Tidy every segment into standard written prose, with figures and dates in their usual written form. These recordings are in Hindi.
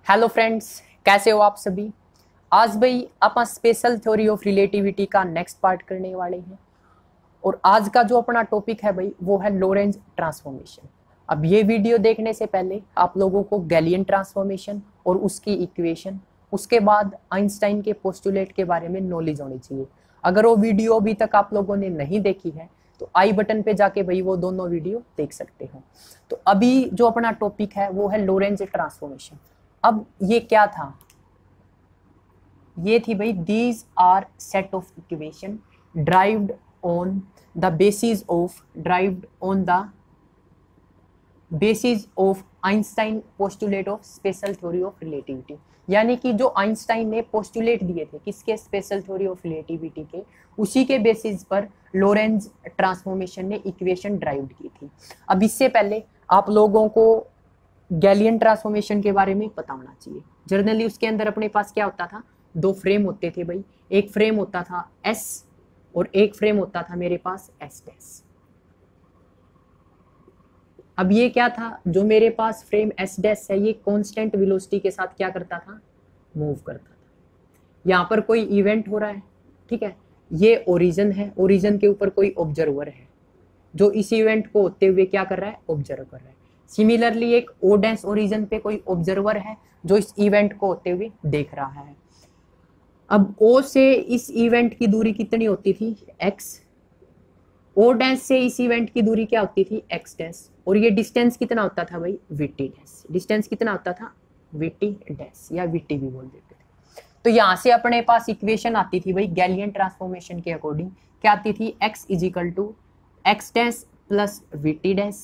हेलो फ्रेंड्स, कैसे हो आप सभी। आज भाई अपन स्पेशल थ्योरी ऑफ रिलेटिविटी का नेक्स्ट पार्ट करने वाले हैं। और आज का जो अपना टॉपिक है भाई वो है लोरेंज ट्रांसफॉर्मेशन। अब ये वीडियो देखने से पहले आप लोगों को गैलियन ट्रांसफॉर्मेशन और उसकी इक्वेशन, उसके बाद आइंस्टाइन के पोस्टुलेट के बारे में नॉलेज होनी चाहिए। अगर वो वीडियो अभी तक आप लोगों ने नहीं देखी है तो आई बटन पे जाके भाई वो दोनों वीडियो देख सकते हो। तो अभी जो अपना टॉपिक है वो है लोरेंज ट्रांसफॉर्मेशन। अब ये क्या था, ये थी भाई these are set of equation derived on the basis of Einstein postulate of special theory of relativity. यानी कि जो आइंस्टाइन ने पोस्टुलेट दिए थे किसके, स्पेशल थ्योरी ऑफ रिलेटिविटी के, उसी के बेसिस पर लोरेंज ट्रांसफॉर्मेशन ने इक्वेशन ड्राइव की थी। अब इससे पहले आप लोगों को गैलियन ट्रांसफॉर्मेशन के बारे में पता होना चाहिए। जनरली उसके अंदर अपने पास क्या होता था, दो फ्रेम होते थे भाई। एक फ्रेम होता था एस और एक फ्रेम होता था मेरे पास एस डैश। अब ये क्या था, जो मेरे पास फ्रेम एस डैश है ये कांस्टेंट वेलोसिटी के साथ क्या करता था, मूव करता था। यहाँ पर कोई इवेंट हो रहा है, ठीक है, ये ओरिजिन है, ओरिजिन के ऊपर कोई ऑब्जर्वर है जो इस इवेंट को होते हुए क्या कर रहा है, ऑब्जर्व कर रहा है। सिमिलरली एक ओ डैश ओरिजिन पे कोई ऑब्जर्वर है जो इस इवेंट को होते हुए देख रहा है। अब ओ से इस इवेंट की दूरी कितनी होती थी, एक्स। ओ डैश से इस इवेंट की दूरी क्या होती थी, एक्स डैश। और ये डिस्टेंस कितना होता था भाई, वीटी डैश। डिस्टेंस कितना होता था, वीटी डैश, या वीटी भी बोल देते थे। तो यहां से अपने पास इक्वेशन आती थी भाई गैलियन ट्रांसफॉर्मेशन के अकॉर्डिंग। क्या आती थी, x is equal to x dash plus v t dash,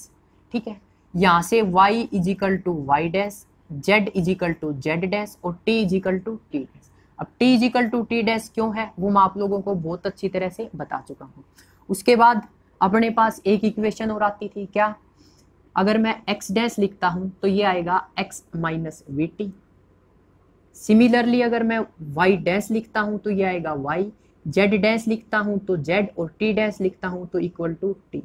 ठीक है। यहाँ से y is equal to y dash, z is equal to z dash और t is equal to t dash. अब t is equal to t dash क्यों है वो मैं आप लोगों को बहुत अच्छी तरह से बता चुका हूँ। उसके बाद अपने पास एक इक्वेशन और आती थी, क्या, अगर मैं x डैश लिखता हूँ तो ये आएगा x minus v T. Similarly अगर मैं y डैश लिखता हूँ तो ये आएगा y, z डैश लिखता हूँ तो z और t डैश लिखता हूँ तो इक्वल टू t।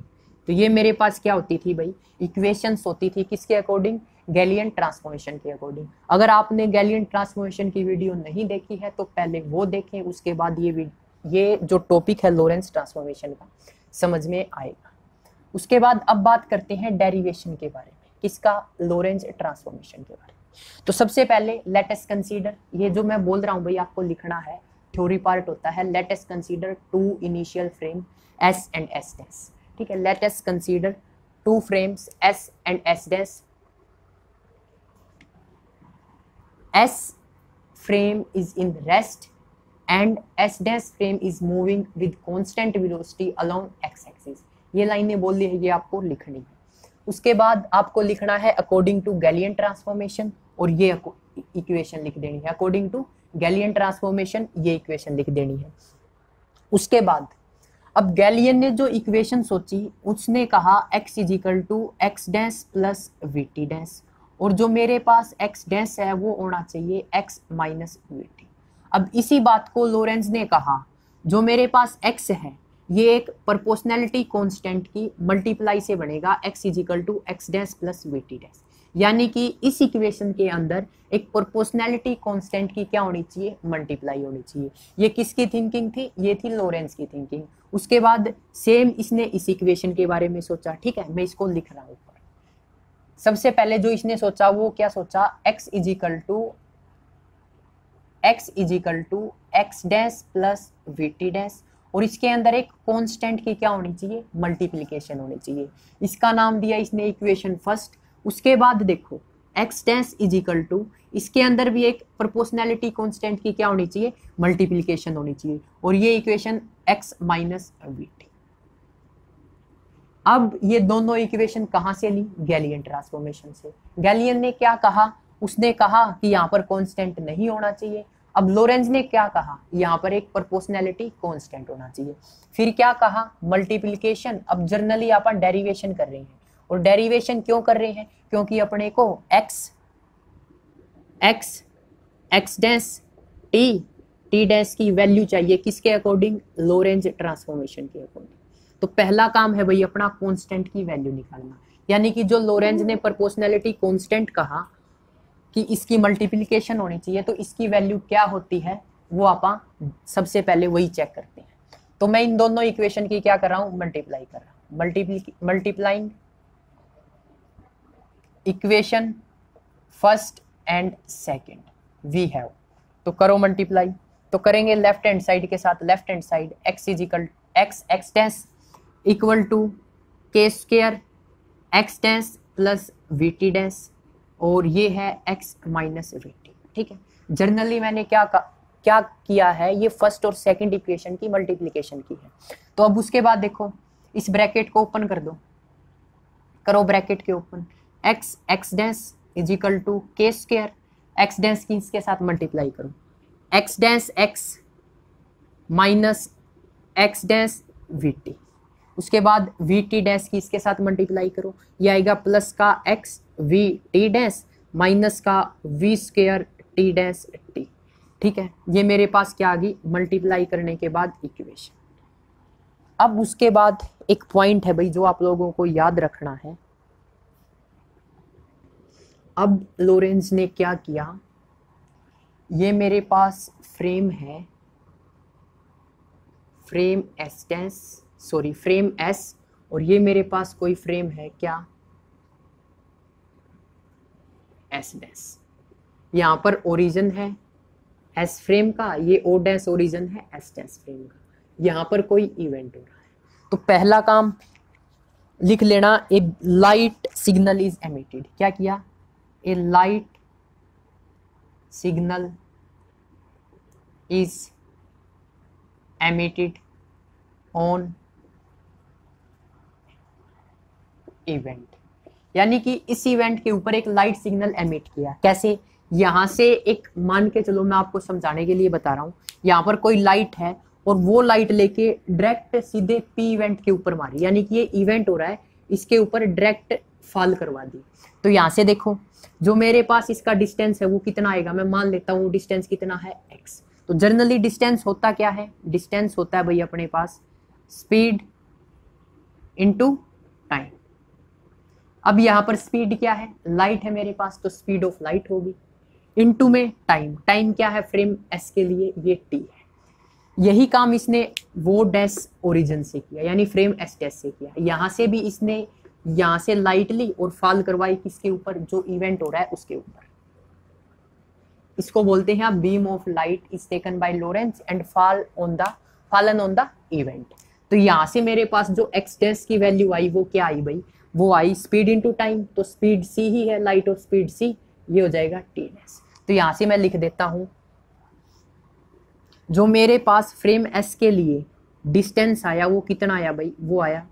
तो ये मेरे पास क्या होती थी भाई, इक्वेशंस होती थी किसके अकॉर्डिंग, गैलियन ट्रांसफॉर्मेशन के अकॉर्डिंग। अगर आपने गैलियन ट्रांसफॉर्मेशन की वीडियो नहीं देखी है तो पहले वो देखें, उसके बाद ये जो टॉपिक है लोरेंज ट्रांसफॉर्मेशन का समझ में आएगा। उसके बाद अब बात करते हैं डेरिवेशन के बारे में, किसका, लोरेंज ट्रांसफॉर्मेशन के बारे में। तो सबसे पहले लेट अस कंसीडर, ये जो मैं बोल रहा हूँ भाई आपको लिखना है, थ्योरी पार्ट होता है। Let us consider two initial frame S and S dash, ठीक है। Let us consider two frames S and S dash. S frame is in rest and S dash frame is moving with constant velocity along x axis. ये लाइनें बोल ली है, ये आपको लिखनी है। उसके बाद आपको लिखना है अकॉर्डिंग टू गैलियन ट्रांसफॉर्मेशन, और ये इक्वेशन लिख देनी है अकॉर्डिंग टू गैलियन ट्रांसफॉर्मेशन, ये इक्वेशन लिख देनी है। उसके बाद अब गैलियन ने जो इक्वेशन सोची उसने कहा x is equal to x dash plus v t dash, और जो मेरे पास x डैश है वो होना चाहिए x माइनस वी टी। अब इसी बात को लोरेंज ने कहा, जो मेरे पास x है ये एक प्रोपोर्शनैलिटी कांस्टेंट की मल्टीप्लाई से बनेगा, x is equal to x dash plus v t dash. यानी कि इस इक्वेशन के अंदर एक प्रोपोर्शनैलिटी कांस्टेंट की क्या होनी चाहिए, मल्टीप्लाई होनी चाहिए। ये किसकी थिंकिंग थी, ये थी लोरेंज की थिंकिंग। उसके बाद सेम इसने इस इक्वेशन के बारे में सोचा, ठीक है, मैं इसको लिख रहा हूं ऊपर। सबसे पहले जो इसने सोचा वो क्या सोचा, x is equal to x dash plus v t dash, और इसके अंदर एक कांस्टेंट की क्या होनी चाहिए, मल्टीप्लिकेशन होनी चाहिए। इसका नाम दिया इसने इक्वेशन फर्स्ट। उसके बाद देखो x dash is equal to, इसके अंदर भी एक प्रोपोर्शनैलिटी कांस्टेंट की क्या होनी चाहिए, मल्टीप्लिकेशन होनी चाहिए, और ये equation x minus v T. अब ये दोनों इक्वेशन कहां से ली, गैलियन ट्रांसफॉर्मेशन से। गैलियन ने क्या कहा, उसने कहा कि यहाँ पर कांस्टेंट नहीं होना चाहिए। अब लोरेंज ने क्या कहा, यहाँ पर एक प्रोपोर्शनैलिटी कांस्टेंट होना चाहिए। फिर क्या कहा, मल्टीप्लिकेशन। अब जनरली अपन डेरिवेशन कर रहे हैं, और डेरिवेशन क्यों कर रहे हैं, क्योंकि अपने को एक्स डैश टी डैश की वैल्यू चाहिए, किसके अकॉर्डिंग, लोरेंज ट्रांसफॉर्मेशन के अकॉर्डिंग। तो पहला काम है भाई अपना कांस्टेंट की वैल्यू निकालना। यानी कि जो लोरेंज ने प्रोपोर्शनैलिटी कांस्टेंट कहा कि इसकी मल्टीप्लिकेशन होनी चाहिए, तो इसकी वैल्यू क्या होती है वो आप सबसे पहले वही चेक करते हैं। तो मैं इन दोनों इक्वेशन की क्या कर रहा हूँ, मल्टीप्लाई कर रहा हूँ, multiplying equation first and second we have. तो करो मल्टीप्लाई, तो करेंगे लेफ्ट हैंड साइड के साथ left hand side, x is equal x dash equal to के square x dash plus v t dash, और ये है एक्स माइनस वी टी। ठीक है, जनरली मैंने क्या किया है, ये फर्स्ट और सेकंड इक्वेशन की मल्टीप्लिकेशन की है। तो अब उसके बाद देखो, इस ब्रैकेट को ओपन कर दो, करो ब्रैकेट के open, x dash is equal to के स्क्वायर एक्स डैश की इसके साथ मल्टीप्लाई करो, x dash x minus x dash v t, उसके बाद वी टी डैश की इसके साथ मल्टीप्लाई करो, ये आएगा प्लस का x v t dash minus का v square t dash t. ठीक है, ये मेरे पास क्या आ गई, मल्टीप्लाई करने के बाद इक्वेशन। अब उसके बाद एक पॉइंट है भाई जो आप लोगों को याद रखना है। अब लोरेंज ने क्या किया, ये मेरे पास फ्रेम है, frame S dash sorry frame S, और ये मेरे पास कोई फ्रेम है क्या, एस डैश। यहाँ पर ओरिजिन है एस फ्रेम का, ये ओ डैश ओरिजिन है एस डैश फ्रेम का, यहाँ पर कोई इवेंट हो रहा है। तो पहला काम लिख लेना, a light signal is emitted. क्या किया, a light signal is emitted on event, यानी कि इस इवेंट के ऊपर एक लाइट सिग्नल एमिट किया। कैसे, यहां से एक मान के चलो, मैं आपको समझाने के लिए बता रहा हूं, यहां पर कोई लाइट है और वो लाइट लेके डायरेक्ट सीधे पी इवेंट के ऊपर मारी, यानी कि ये इवेंट हो रहा है, इसके ऊपर डायरेक्ट फॉल करवा दी। तो यहां से देखो, जो मेरे पास इसका डिस्टेंस है वो कितना आएगा, मैं मान लेता हूँ डिस्टेंस कितना है x। तो जनरली डिस्टेंस होता क्या है, डिस्टेंस होता है भाई अपने पास स्पीड इनटू टाइम। अब यहाँ पर स्पीड क्या है, लाइट है मेरे पास, तो स्पीड ऑफ लाइट होगी, इनटू में टाइम, टाइम क्या है फ्रेम एस के लिए, ये t है। यही काम इसने वो डैश ओरिजिन से किया, यानी फ्रेम एस डैश से किया। यहाँ से भी इसने यहाँ से लाइट ली और फॉल करवाई किसके ऊपर, जो इवेंट हो रहा है उसके ऊपर। इसको बोलते हैं beam of light is taken by Lorentz and fallen on the event. तो यहाँ से मेरे पास जो एक्स डैश की वैल्यू आई वो क्या आई भाई, वो आई स्पीड इनटू टाइम, तो स्पीड सी ही है, लाइट ऑफ स्पीड सी, ये हो जाएगा टी डैश। तो यहाँ से मैं लिख देता हूं, जो मेरे पास फ्रेम एस के लिए डिस्टेंस आया वो कितना आया भाई, वो आया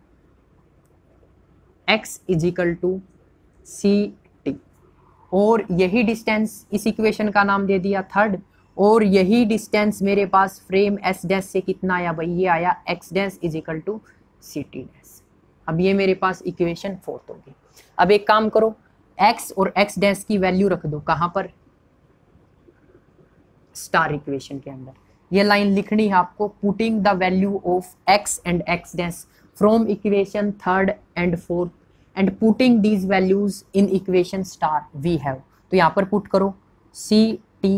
x is equal to C t, और यही डिस्टेंस इस इक्वेशन का नाम दे दिया थर्ड, और यही डिस्टेंस मेरे पास फ्रेम एस डैश से कितना आया भाई, ये आया x dash is equal to C t dash. अब ये मेरे पास इक्वेशन फोर्थ होगी। अब एक काम करो, x और x डैश की वैल्यू रख दो, कहां पर, स्टार इक्वेशन के अंदर। ये लाइन लिखनी है आपको, putting the value of x and x dash from equation third and fourth and putting these values in equation star we have। तो यहाँ पर पुट करो सी टी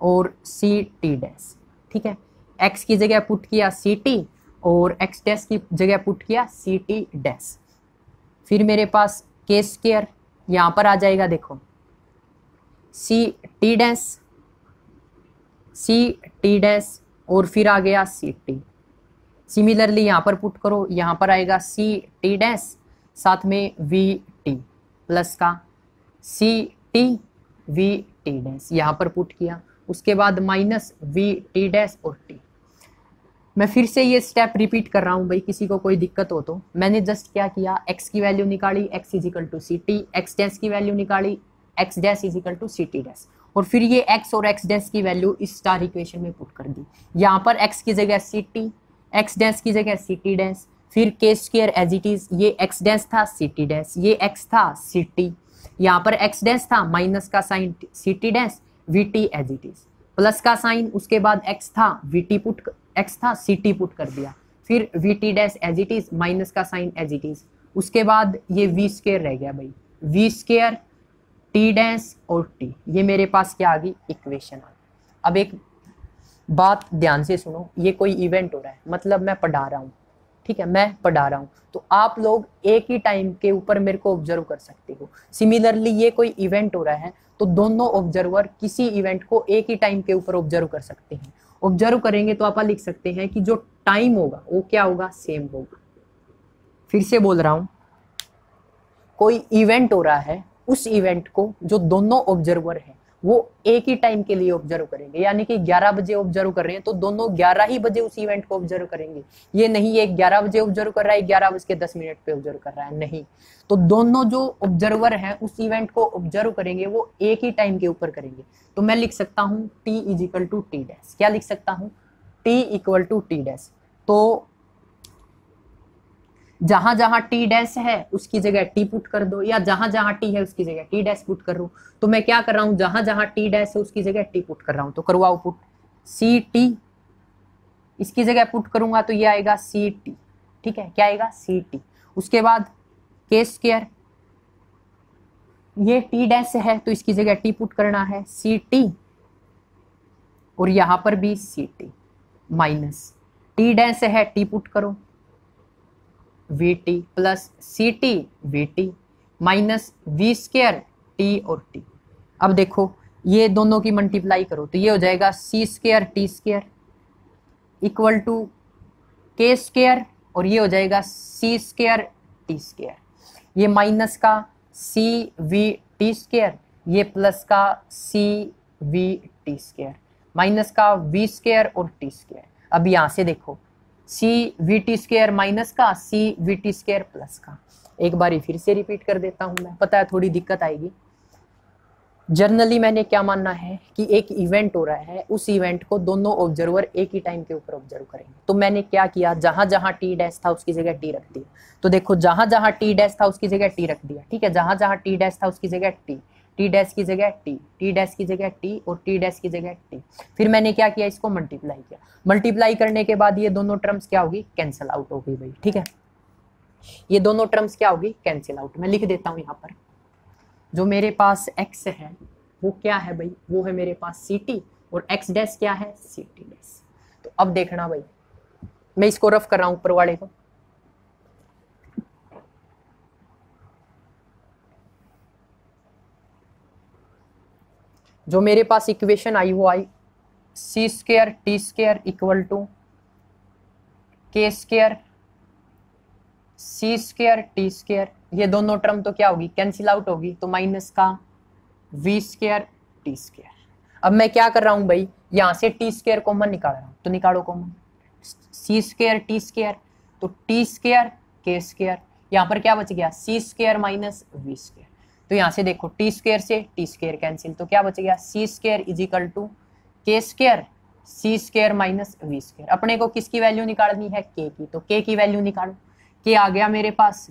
और सी टी डैश। ठीक है, x की जगह पुट किया सी टी और x डैश की जगह पुट किया सी टी डैश। फिर मेरे पास के स्क्वायर यहाँ पर आ जाएगा, देखो सी टी डैश और फिर आ गया सी टी। सिमिलरली यहाँ पर पुट करो, यहाँ पर आएगा सी टी डैश साथ में वी टी प्लस का c t v t dash, यहाँ पर पुट किया, उसके बाद माइनस वी टी डैश और टी। मैं फिर से ये स्टेप रिपीट कर रहा हूँ भाई, किसी को कोई दिक्कत हो तो। मैंने जस्ट क्या किया, x की वैल्यू निकाली, x is equal to C t, x dash की वैल्यू निकाली, x dash is equal to C t dash, और फिर ये x और x डैश की वैल्यू इस स्टार इक्वेशन में पुट कर दी। यहाँ पर x की जगह सी टी, एक्स डैश की जगह सी टी डैश, फिर k square as it is, ये एक्स डैश था सी टी डैश, ये एक्स था सी टी, यहाँ पर एक्स डैश था माइनस का sign c t dash, v t as it is, plus का साइन, उसके बाद एक्स था वी टी पुट, एक्स था सी टी पुट कर दिया, फिर v t dash as it is, minus का साइन एज इट इज, उसके बाद ये वी स्क्वायर रह गया भाई, वी स्क्वायर टी डैश और टी, ये मेरे पास क्या आ गई, इक्वेशन आ गई। अब एक बात ध्यान से सुनो, ये कोई इवेंट हो रहा है, मतलब मैं पढ़ा रहा हूँ, ठीक है, मैं पढ़ा रहा हूँ, तो आप लोग एक ही टाइम के ऊपर मेरे को ऑब्जर्व कर सकते हो। सिमिलरली ये कोई इवेंट हो रहा है, तो दोनों ऑब्जर्वर किसी इवेंट को एक ही टाइम के ऊपर ऑब्जर्व कर सकते हैं। ऑब्जर्व करेंगे तो आप लिख सकते हैं कि जो टाइम होगा वो क्या होगा, सेम होगा। फिर से बोल रहा हूं, कोई इवेंट हो रहा है, उस इवेंट को जो दोनों ऑब्जर्वर हैं वो एक ही टाइम के लिए ऑब्जर्व करेंगे, यानी कि 11 बजे ऑब्जर्व कर रहे हैं तो दोनों 11 ही बजे उस इवेंट को ऑब्जर्व करेंगे। ये नहीं ये 11 बजे ऑब्जर्व कर रहा है, 11:10 पे ऑब्जर्व कर रहा है, नहीं। तो दोनों जो ऑब्जर्वर हैं उस इवेंट को ऑब्जर्व करेंगे, वो एक ही टाइम के ऊपर करेंगे। तो मैं लिख सकता हूँ t is equal to t dash, क्या लिख सकता हूँ, t equal to t dash. तो जहां जहां टी डैश है उसकी जगह टी पुट कर दो, या जहां जहां टी है उसकी जगह टी डैश पुट कर दो। तो मैं क्या कर रहा हूं, जहां जहां टी डैश है उसकी जगह टी पुट कर रहा हूं, तो करवाओ पुट, सी टी इसकी जगह पुट करूंगा तो ये आएगा सी टी, ठीक है, क्या आएगा, सी टी। उसके बाद के स्क्वायर, ये टी डैश है तो इसकी जगह टी पुट करना है, सी टी, और यहां पर भी c t, minus t dash है टी पुट करो, v t plus c t v t minus v square t और टी। अब देखो ये दोनों की मल्टीप्लाई करो तो ये हो जाएगा C square t square equal to के स्क्वायर, और ये हो जाएगा सी स्क्वायर टी स्क्वायर, ये माइनस का सी वी टी स्क्वायर, ये प्लस का C v t square, minus का वी स्क्वायर और टी स्क्वायर। अब यहां से देखो C v t square minus का C v t square plus का। एक बारी फिर से रिपीट कर देता हूं, मैं पता है थोड़ी दिक्कत आएगी। जर्नली मैंने क्या मानना है कि एक इवेंट हो रहा है, उस इवेंट को दोनों ऑब्जर्वर एक ही टाइम के ऊपर ऑब्जर्व करेंगे। तो मैंने क्या किया, जहां जहां टी डैश था उसकी जगह टी रख दिया। तो देखो जहां जहां टी डैश था उसकी जगह टी रख दिया, ठीक है, जहां जहां टी डैश था उसकी जगह टी, टी डैश की जगह टी, टी डैश की जगह टी और टी डैश की जगह टी। फिर मैंने क्या किया, इसको मल्टीप्लाई किया। मल्टीप्लाई करने के बाद ये दोनों टर्म्स क्या होगी, कैंसिल आउट हो गई भाई, ठीक है, ये दोनों टर्म्स क्या होगी, कैंसिल आउट। मैं लिख देता हूं यहाँ पर, जो मेरे पास x है वो क्या है भाई, वो है मेरे पास सी टी, और x डैश क्या है, सी टी डैश। तो अब देखना भाई, मैं इसको रफ कर रहा हूं ऊपर वाले को, जो मेरे पास इक्वेशन आई वो आई C square t square equal to के स्क्वायर सी स्क्वायर टी स्क्वायर, ये दोनों टर्म तो क्या होगी, कैंसिल आउट होगी, तो माइनस का वी स्क्वायर टी स्क्वायर। अब मैं क्या कर रहा हूं भाई, यहां से टी स्क्वायर कॉमन निकाल रहा हूं, तो निकालो common, c square t square, तो टी स्क्वायर के स्क्वायर, यहां पर क्या बच गया, c square minus v square. तो यहां से देखो टी स्क्वायर से टी स्क्वायर कैंसिल, तो क्या बच गया, c square is equal to के स्क्वायर सी स्क्वायर माइनस वी स्क्वायर। अपने को किसकी वैल्यू निकालनी है, के की, तो के की वैल्यू निकालो। के आ गया मेरे पास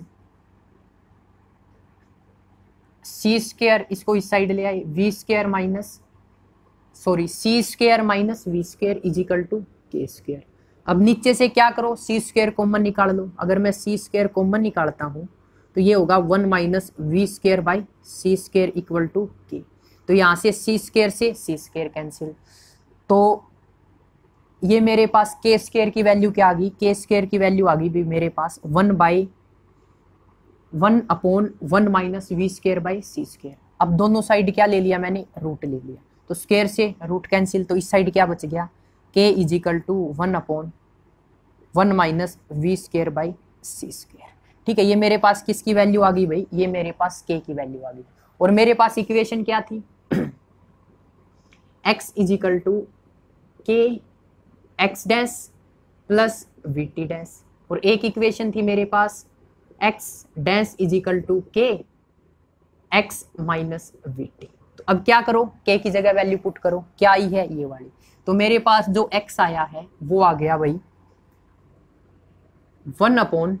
सी स्क्वायर, इसको इस साइड ले आए, v square minus sorry c square minus v square is equal to के स्क्वायर। अब नीचे से क्या करो, सी स्क्वायर कॉमन निकाल लो। अगर मैं सी स्क्वायर कॉमन निकालता हूँ तो ये होगा 1 minus v square by c square equal to k. तो यहाँ से सी स्क्वायर से सी स्क्वायर कैंसिल, तो ये मेरे पास के स्क्वायर की वैल्यू क्या आ गई, के स्क्वायर की वैल्यू आ गई भी मेरे पास 1/1 minus v square by c square. अब दोनों साइड क्या ले लिया मैंने, रूट ले लिया, तो स्क्वायर से रूट कैंसिल, तो इस साइड क्या बच गया, k is equal to 1/1 minus v square by c square. ठीक है, ये मेरे पास किसकी वैल्यू आ गई भाई, ये मेरे पास के की वैल्यू आ गई। और मेरे पास इक्वेशन क्या थी, x is equal to k x dash plus v t dash, और एक इक्वेशन थी मेरे पास x dash is equal to k x minus v t. तो अब क्या करो, k की जगह वैल्यू पुट करो, क्या आई है ये वाली। तो मेरे पास जो x आया है वो आ गया भाई 1/1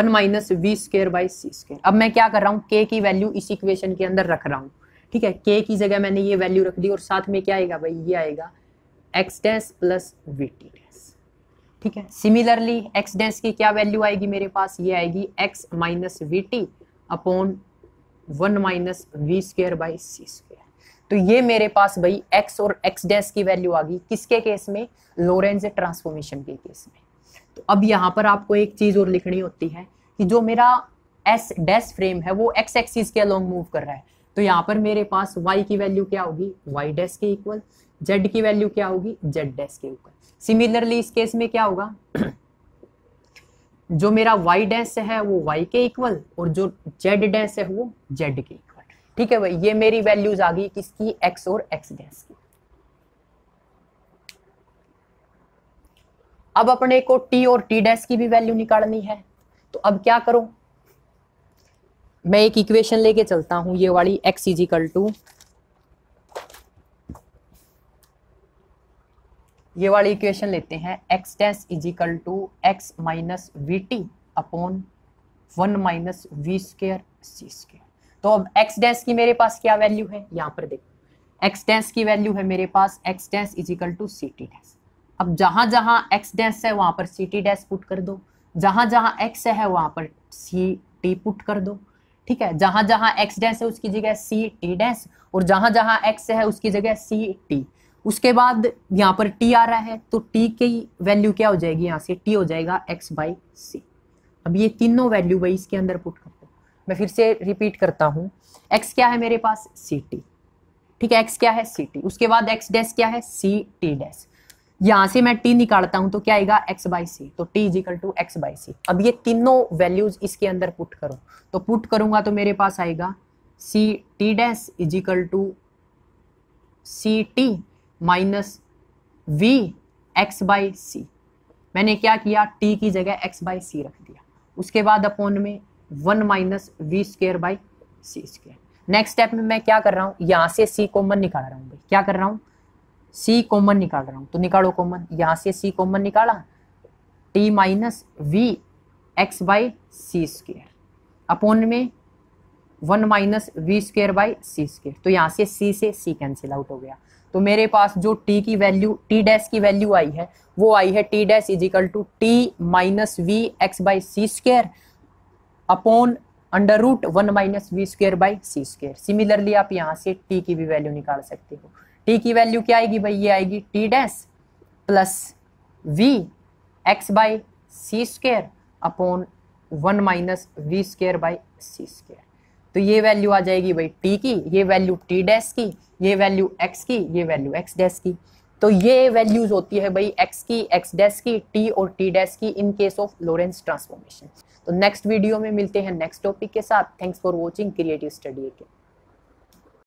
minus v square by c square. अब मैं क्या कर रहा हूँ, k की वैल्यू इस इक्वेशन के अंदर रख रहा हूँ, ठीक है, k की जगह मैंने ये वैल्यू रख दी, और साथ में क्या आएगा भाई, ये आएगा x dash plus v t dash. ठीक है, सिमिलरली x डैश की क्या वैल्यू आएगी मेरे पास, ये आएगी x minus v t upon 1 minus v square by c square. तो ये मेरे पास भाई x और x डैश की वैल्यू आ गई किसके केस में, लोरेंज ट्रांसफॉर्मेशन के केस में। तो अब यहाँ पर आपको एक चीज और लिखनी होती है कि जो मेरा एस डैश फ्रेम है वो एक्स एक्सिस के अलोंग मूव कर रहा है, तो यहाँ पर मेरे पास y की वैल्यू क्या होगी, y डैश के इक्वल, z की वैल्यू क्या होगी, z डैश के इक्वल। सिमिलरली इस केस में क्या होगा, जो मेरा y डैश है वो y के इक्वल और जो z डैश है वो z के इक्वल। ठीक है भाई, ये मेरी वैल्यूज आ गई किसकी, x और x डैश की। अब अपने को t और t डैश की भी वैल्यू निकालनी है, तो अब क्या करो, मैं एक इक्वेशन लेके चलता हूं, ये वाली x इजिकल टू, ये वाली इक्वेशन लेते हैं, x dash is equal to x minus v t upon 1 minus v square C square. तो अब x डैश की मेरे पास क्या वैल्यू है, यहाँ पर देखो x डैश की वैल्यू है मेरे पास x dash is equal to C t dash. अब जहां जहां x डैश है वहां पर सी टी डैश पुट कर दो, जहां जहां x है वहां पर सी टी पुट कर दो। ठीक है, जहां जहां x डैश है उसकी जगह सी टी डैश और जहां जहां x है उसकी जगह सी टी। उसके बाद यहाँ पर t आ रहा है तो t की वैल्यू क्या हो जाएगी, यहाँ से t हो जाएगा x बाई सी। अब ये तीनों वैल्यू भाई इसके अंदर पुट कर दो। मैं फिर से रिपीट करता हूँ, x क्या है मेरे पास, सी टी। ठीक है, x क्या है, सी टी। उसके बाद x डैश क्या है, सी टी डैश। यहाँ से मैं t निकालता हूं तो क्या आएगा, x बाई सी। तो t is equal to x by C. अब ये तीनों वैल्यूज इसके अंदर पुट करो, तो पुट करूंगा तो मेरे पास आएगा C t dash is equal to C t minus v x by C. मैंने क्या किया, t की जगह x बाई सी रख दिया। उसके बाद अपॉन में 1 minus v square by c square. Next step में मैं क्या कर रहा हूँ, यहाँ से c कॉमन निकाल रहा हूँ भाई। क्या कर रहा हूँ, c कॉमन निकाल रहा हूँ, तो निकालो कॉमन। यहाँ से c कॉमन निकाला, t minus v x by c square upon में 1 minus v square by c square. तो यहाँ से c से c कैंसिल आउट हो गया। तो मेरे पास जो t की वैल्यू, t डैश की वैल्यू आई है वो आई है t dash is equal to t minus v x by c square upon under root 1 minus v square by c square. Similarly आप यहाँ से t की भी वैल्यू निकाल सकते हो। t की वैल्यू क्या आएगी भाई, ये आएगी t dash plus v x by c square upon 1 minus v square by c square. तो ये वैल्यू आ जाएगी भाई t की, ये वैल्यू t डैश की, ये वैल्यू x की, ये वैल्यू x डैश की। तो ये वैल्यूज होती है भाई x की, x डैश की, t और t डैश की in case of Lorentz transformation. तो नेक्स्ट वीडियो में मिलते हैं नेक्स्ट टॉपिक के साथ। Thanks for watching creative study.